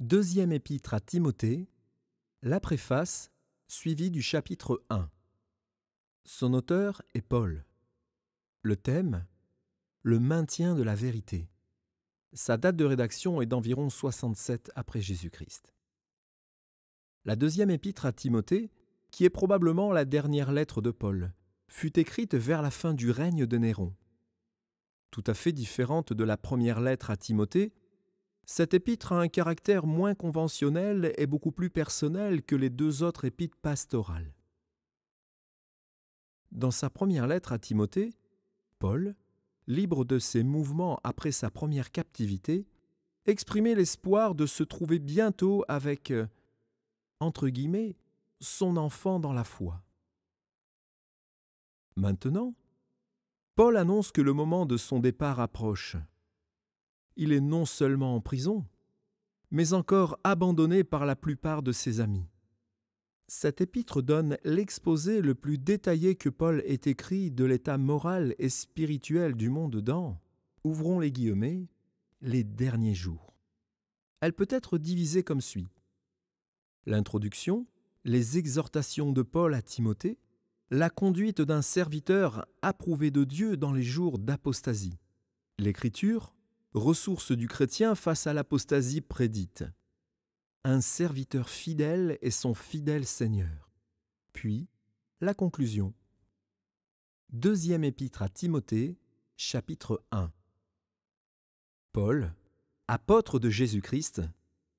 Deuxième épître à Timothée, la préface suivie du chapitre 1. Son auteur est Paul. Le thème, le maintien de la vérité. Sa date de rédaction est d'environ 67 après Jésus-Christ. La deuxième épître à Timothée, qui est probablement la dernière lettre de Paul, fut écrite vers la fin du règne de Néron. Tout à fait différente de la première lettre à Timothée, cette épître a un caractère moins conventionnel et beaucoup plus personnel que les deux autres épîtres pastorales. Dans sa première lettre à Timothée, Paul, libre de ses mouvements après sa première captivité, exprimait l'espoir de se trouver bientôt avec, entre guillemets, son enfant dans la foi. Maintenant, Paul annonce que le moment de son départ approche. Il est non seulement en prison, mais encore abandonné par la plupart de ses amis. Cette épître donne l'exposé le plus détaillé que Paul ait écrit de l'état moral et spirituel du monde dans, ouvrons les guillemets, les derniers jours. Elle peut être divisée comme suit. L'introduction, les exhortations de Paul à Timothée, la conduite d'un serviteur approuvé de Dieu dans les jours d'apostasie. L'Écriture, ressource du chrétien face à l'apostasie prédite. Un serviteur fidèle et son fidèle Seigneur. Puis, la conclusion. Deuxième épître à Timothée, chapitre 1. Paul, apôtre de Jésus-Christ,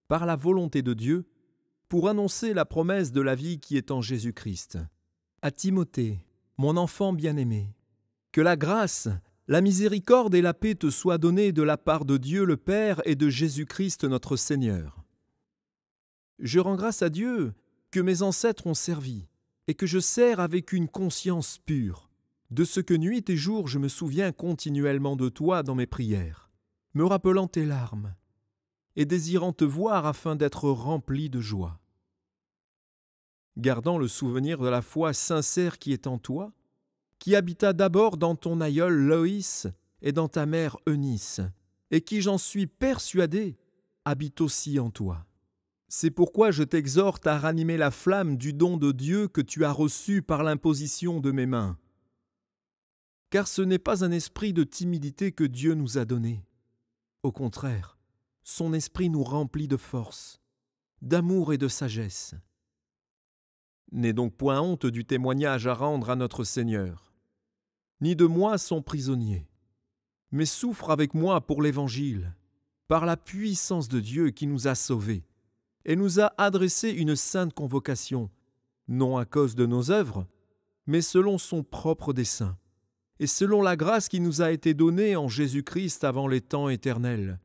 par la volonté de Dieu, pour annoncer la promesse de la vie qui est en Jésus-Christ. À Timothée, mon enfant bien-aimé, que la grâce, la miséricorde et la paix te soient données de la part de Dieu le Père et de Jésus-Christ notre Seigneur. Je rends grâce à Dieu que mes ancêtres ont servi et que je sers avec une conscience pure, de ce que nuit et jour je me souviens continuellement de toi dans mes prières, me rappelant tes larmes et désirant te voir afin d'être rempli de joie. Gardant le souvenir de la foi sincère qui est en toi, qui habita d'abord dans ton aïeul Loïs et dans ta mère Eunice, et qui, j'en suis persuadé, habite aussi en toi. C'est pourquoi je t'exhorte à ranimer la flamme du don de Dieu que tu as reçu par l'imposition de mes mains. Car ce n'est pas un esprit de timidité que Dieu nous a donné. Au contraire, son esprit nous remplit de force, d'amour et de sagesse. N'aie donc point honte du témoignage à rendre à notre Seigneur, ni de moi son prisonnier, mais souffre avec moi pour l'Évangile, par la puissance de Dieu qui nous a sauvés et nous a adressé une sainte convocation, non à cause de nos œuvres, mais selon son propre dessein, et selon la grâce qui nous a été donnée en Jésus-Christ avant les temps éternels,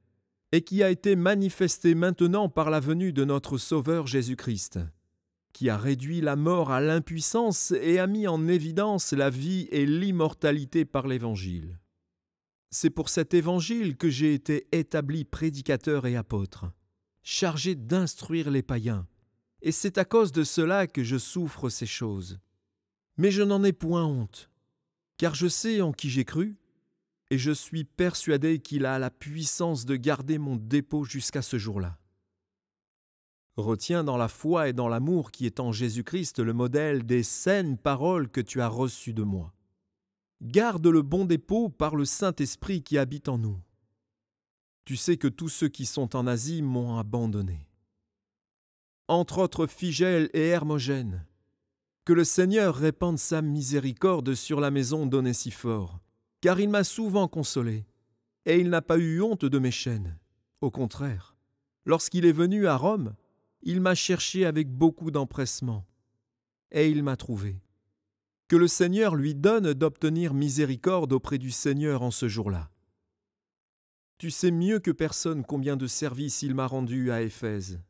et qui a été manifestée maintenant par la venue de notre Sauveur Jésus-Christ, qui a réduit la mort à l'impuissance et a mis en évidence la vie et l'immortalité par l'Évangile. C'est pour cet Évangile que j'ai été établi prédicateur et apôtre, chargé d'instruire les païens, et c'est à cause de cela que je souffre ces choses. Mais je n'en ai point honte, car je sais en qui j'ai cru, et je suis persuadé qu'il a la puissance de garder mon dépôt jusqu'à ce jour-là. Retiens dans la foi et dans l'amour qui est en Jésus-Christ le modèle des saines paroles que tu as reçues de moi. Garde le bon dépôt par le Saint-Esprit qui habite en nous. Tu sais que tous ceux qui sont en Asie m'ont abandonné. Entre autres Phygèle et Hermogène, que le Seigneur répande sa miséricorde sur la maison d'Onésiphore, car il m'a souvent consolé, et il n'a pas eu honte de mes chaînes. Au contraire, lorsqu'il est venu à Rome, il m'a cherché avec beaucoup d'empressement, et il m'a trouvé. Que le Seigneur lui donne d'obtenir miséricorde auprès du Seigneur en ce jour-là. Tu sais mieux que personne combien de services il m'a rendu à Éphèse.